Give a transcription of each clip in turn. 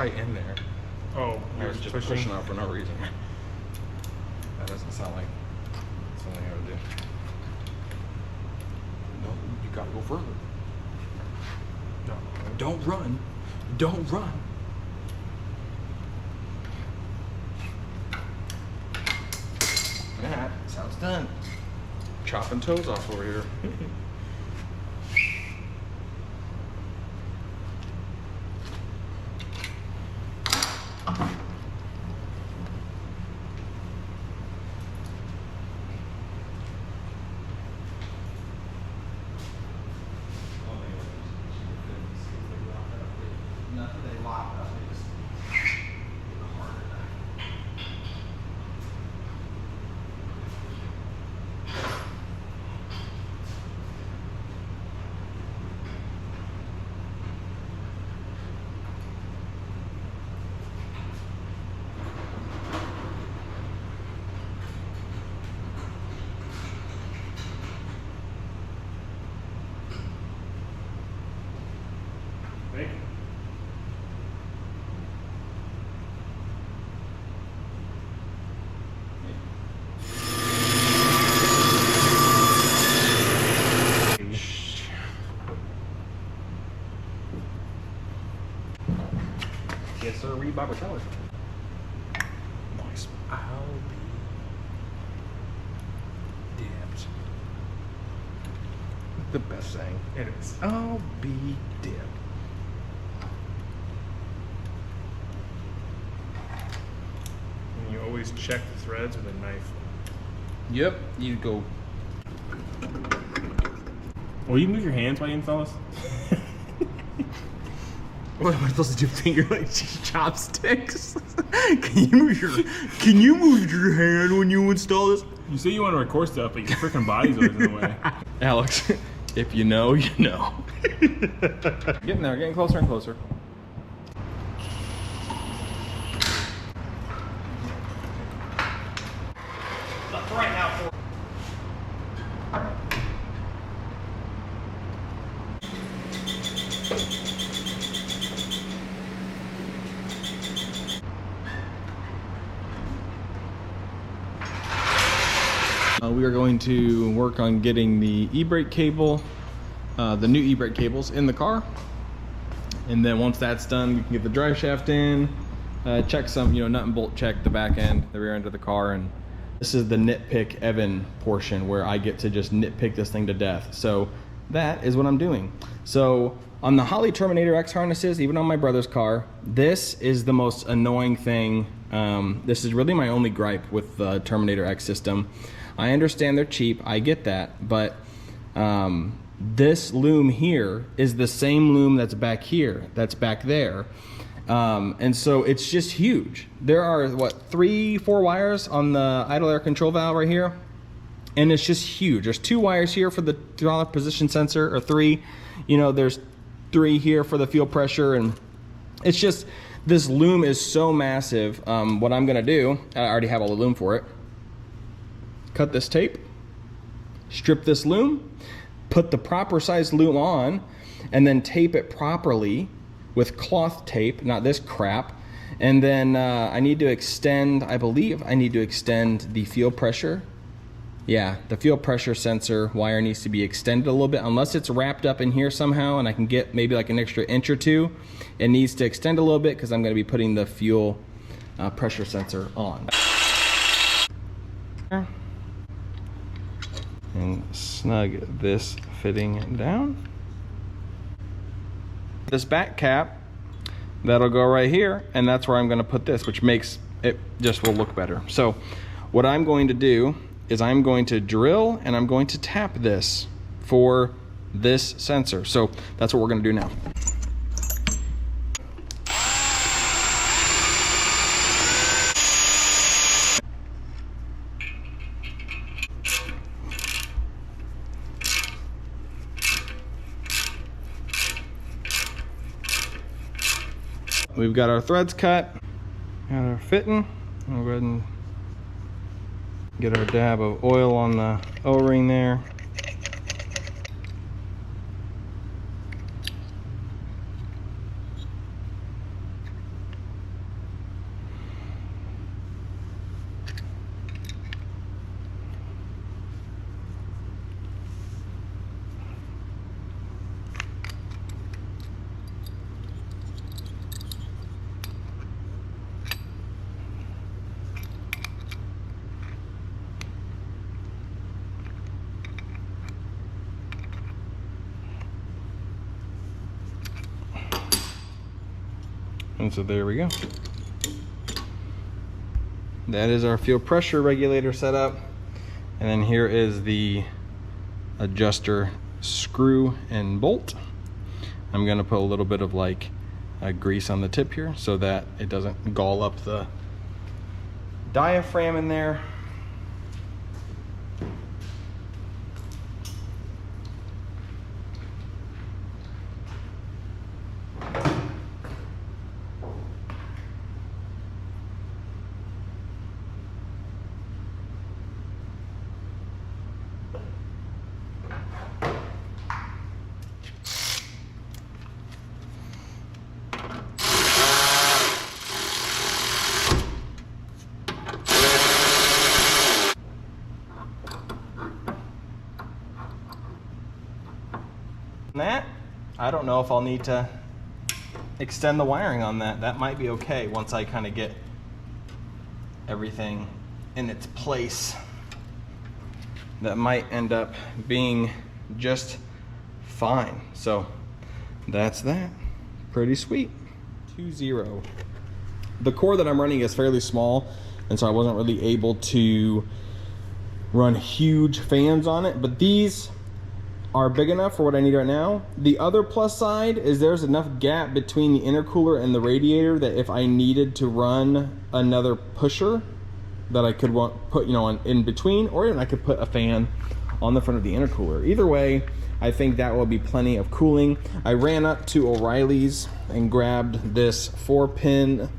probably in there. Oh, I was just pushing out for no reason. That doesn't sound like something I would do. No, you gotta go further. No. Don't run. Don't run. That sounds done. Chopping toes off over here. Thank you. Yes, sir. Read Bible Teller. Nice. I'll be damned. The best saying. It is. I'll be damned. And you always check the threads with a knife. Yep. You go. Will you move your hands while you install this? What am I supposed to do? Finger like chopsticks? Can you move your hand when you install this? You say you want to record stuff, but your freaking body's always in the way. Alex, if you know, you know. Getting there, getting closer and closer. Right now. We are going to work on getting the e-brake cable, the new e-brake cables in the car. And then once that's done, we can get the drive shaft in, check some, nut and bolt check the back end, the rear end of the car. And this is the nitpick Evan portion where I get to just nitpick this thing to death. So that is what I'm doing. So on the Holley Terminator X harnesses, even on my brother's car, this is the most annoying thing. This is really my only gripe with the Terminator X system. I understand they're cheap, I get that, but this loom here is the same loom that's back here, that's back there. And so it's just huge. There are, what, 3-4 wires on the idle air control valve right here? And it's just huge. There's 2 wires here for the hydraulic position sensor, or 3. There's 3 here for the fuel pressure, and it's just, this loom is so massive. What I'm gonna do, I already have all the loom for it. Cut this tape, strip this loom, put the proper size loom on, and then tape it properly with cloth tape, not this crap. And then I need to extend, I believe I need to extend the fuel pressure. Yeah, the fuel pressure sensor wire needs to be extended a little bit, unless it's wrapped up in here somehow and I can get maybe like an extra inch or 2. It needs to extend a little bit because I'm gonna be putting the fuel pressure sensor on. And snug this fitting down. This back cap, that'll go right here, and that's where I'm gonna put this, which makes it just will look better. So what I'm going to do is I'm going to drill and I'm going to tap this for this sensor. So that's what we're gonna do now. We've got our threads cut, got our fitting. We'll go ahead and get our dab of oil on the O-ring there. And so there we go. That is our fuel pressure regulator setup. And then here is the adjuster screw and bolt. I'm gonna put a little bit of like grease on the tip here so that it doesn't gall up the diaphragm in there. That, I don't know if I'll need to extend the wiring on that. That might be okay once I kind of get everything in its place. That might end up being just fine. So that's that. Pretty sweet. 2.0. The core that I'm running is fairly small, and so I wasn't really able to run huge fans on it, but these are big enough for what I need right now. The other plus side is there's enough gap between the intercooler and the radiator that if I needed to run another pusher, that I could put, you know, in between, or even I could put a fan on the front of the intercooler. Either way, I think that will be plenty of cooling. I ran up to O'Reilly's and grabbed this 4-pin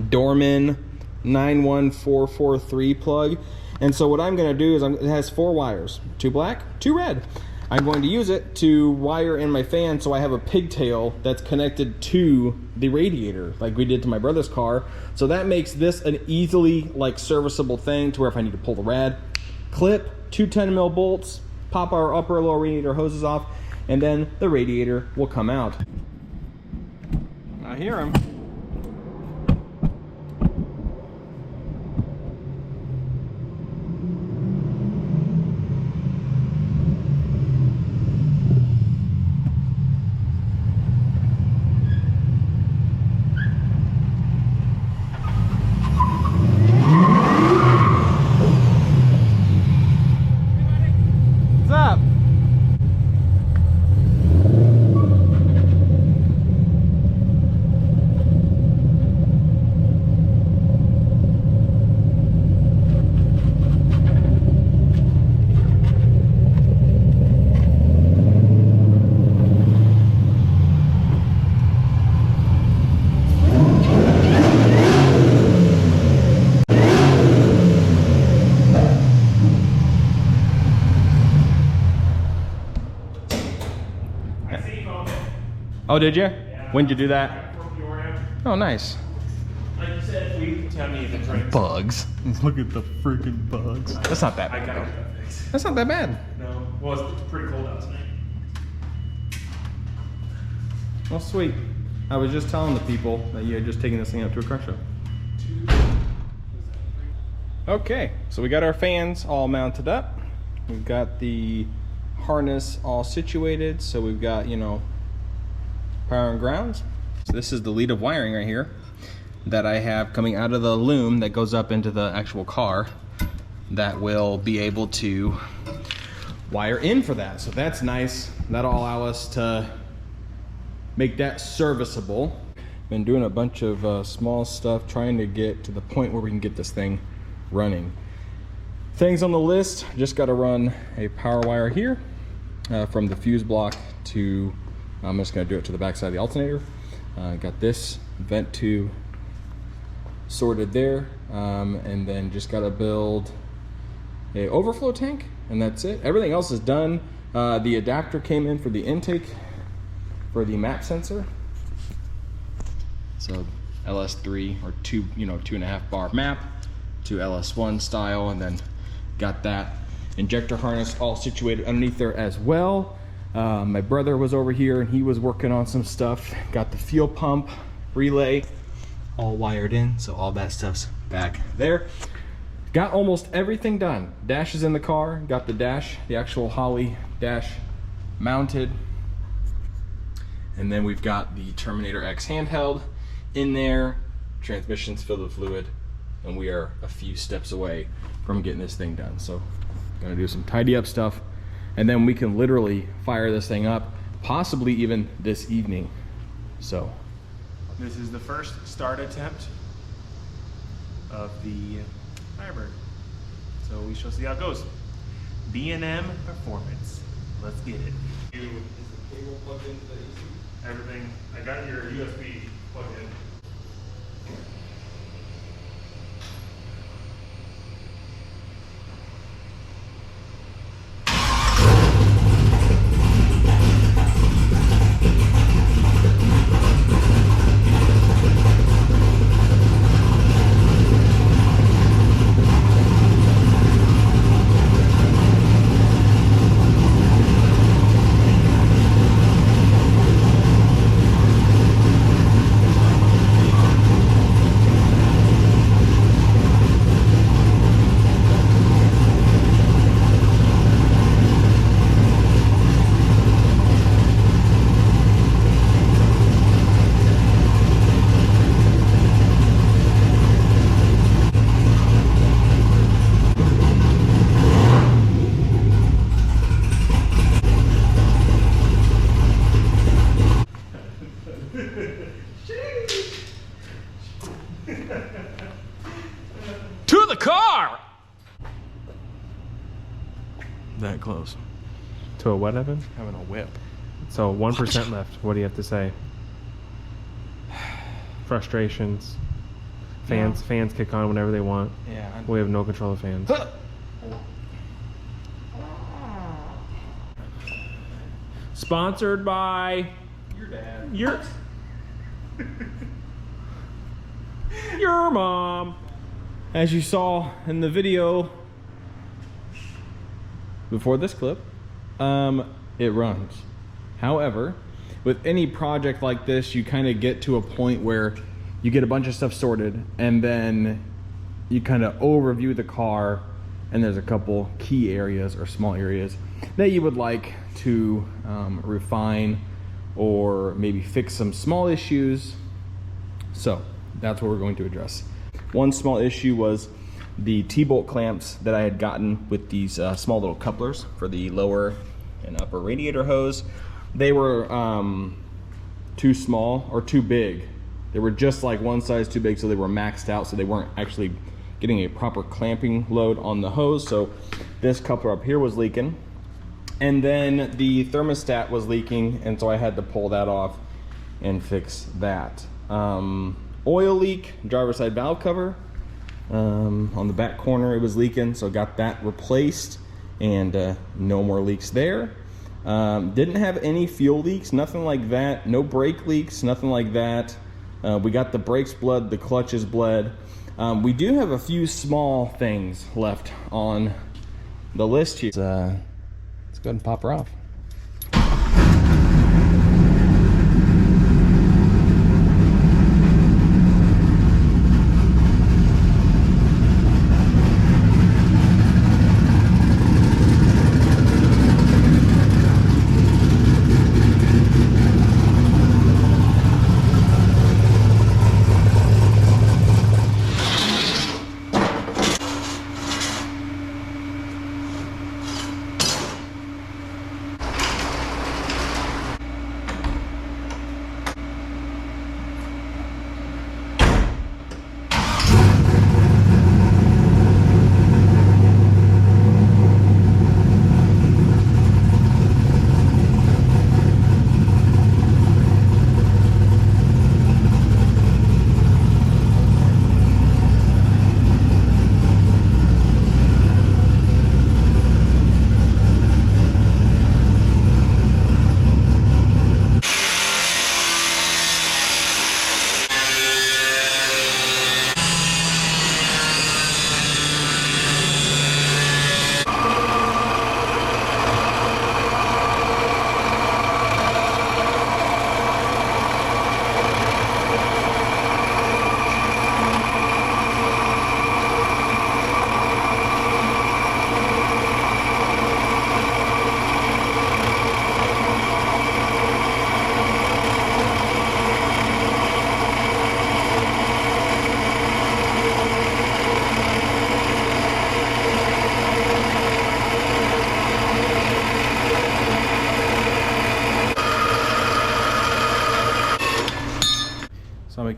Dorman 91443 plug. And so what I'm gonna do is it has 4 wires, 2 black, 2 red. I'm going to use it to wire in my fan so I have a pigtail that's connected to the radiator like we did to my brother's car. So that makes this an easily like serviceable thing to where if I need to pull the rad, clip 2 10mm bolts, pop our upper and lower radiator hoses off, and then the radiator will come out. I hear him. Oh, did you? Yeah. When did you do that? Oh, nice. Like you said, we tell me the drinks. Bugs. Look at the freaking bugs. That's not that I bad. gotta get that fixed. That's not that bad. No. Well, it's pretty cold out tonight. Well, sweet. I was just telling the people that you had just taken this thing up to a car show. Okay, so we got our fans all mounted up. We've got the harness all situated. So we've got, you know, power and grounds. So this is the lead of wiring right here that I have coming out of the loom that goes up into the actual car that will be able to wire in for that. So that's nice. That'll allow us to make that serviceable. Been doing a bunch of small stuff trying to get to the point where we can get this thing running. Things on the list, just got to run a power wire here from the fuse block to, I'm just going to do it to the back side of the alternator. Got this vent tube sorted there, and then just got to build a overflow tank, and that's it. Everything else is done. The adapter came in for the intake for the map sensor. So LS3 or 2.5 bar map to LS1 style, and then got that injector harness all situated underneath there as well. My brother was over here and he was working on some stuff. Got the fuel pump relay all wired in, so all that stuff's back there. Got almost everything done. Dash is in the car. Got the dash, the actual Holley dash mounted. And then we've got the Terminator X handheld in there, transmission's filled with fluid, and we are a few steps away from getting this thing done. So gonna do some tidy up stuff, and then we can literally fire this thing up, possibly even this evening. So This is the first start attempt of the Firebird. So we shall see how it goes. B&M Performance. Let's get it. is the cable plugged into the AC? Everything. I got your USB plugged in. To the car! That close. To a what, Evan? Having a whip. So 1% left. What do you have to say? Frustrations. Fans kick on whenever they want. Yeah. We have no control of fans. Sponsored by Your dad. your mom. As you saw in the video before this clip, it runs. However, with any project like this, you kind of get to a point where you get a bunch of stuff sorted, and then you kind of overview the car, and there's a couple key areas or small areas that you would like to refine or maybe fix some small issues. So that's what we're going to address. One small issue was the T-bolt clamps that I had gotten with these small little couplers for the lower and upper radiator hose. They were too small or too big. They were just like one size too big, so they were maxed out, so they weren't actually getting a proper clamping load on the hose. So this coupler up here was leaking, and then the thermostat was leaking, and so I had to pull that off and fix that. Oil leak, driver's side valve cover. On the back corner it was leaking, so got that replaced, and no more leaks there. Didn't have any fuel leaks, nothing like that. No brake leaks, nothing like that. We got the brakes bled, the clutches bled. We do have a few small things left on the list here. Let's go ahead and pop her off.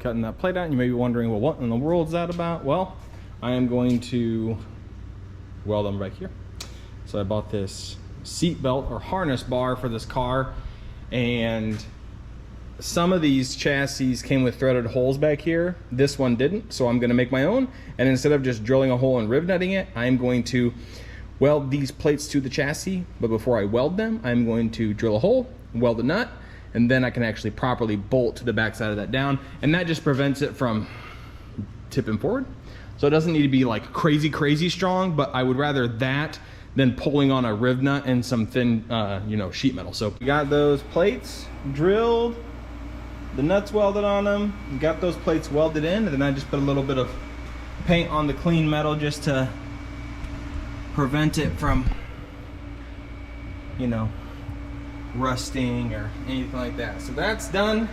cutting that plate out. You may be wondering, well, what in the world is that about? Well, I am going to weld them back here. So I bought this seat belt or harness bar for this car, and some of these chassis came with threaded holes back here. This one didn't, so I'm gonna make my own. And instead of just drilling a hole and rivet nutting it, I'm going to weld these plates to the chassis. But before I weld them, I'm going to drill a hole, weld a nut, and then I can actually properly bolt to the backside of that down. And that just prevents it from tipping forward. So it doesn't need to be like crazy strong, but I would rather that than pulling on a rivet nut and some thin, you know, sheet metal. So we got those plates drilled, the nuts welded on them, got those plates welded in, and then I just put a little bit of paint on the clean metal just to prevent it from, you know, rusting or anything like that. So that's done.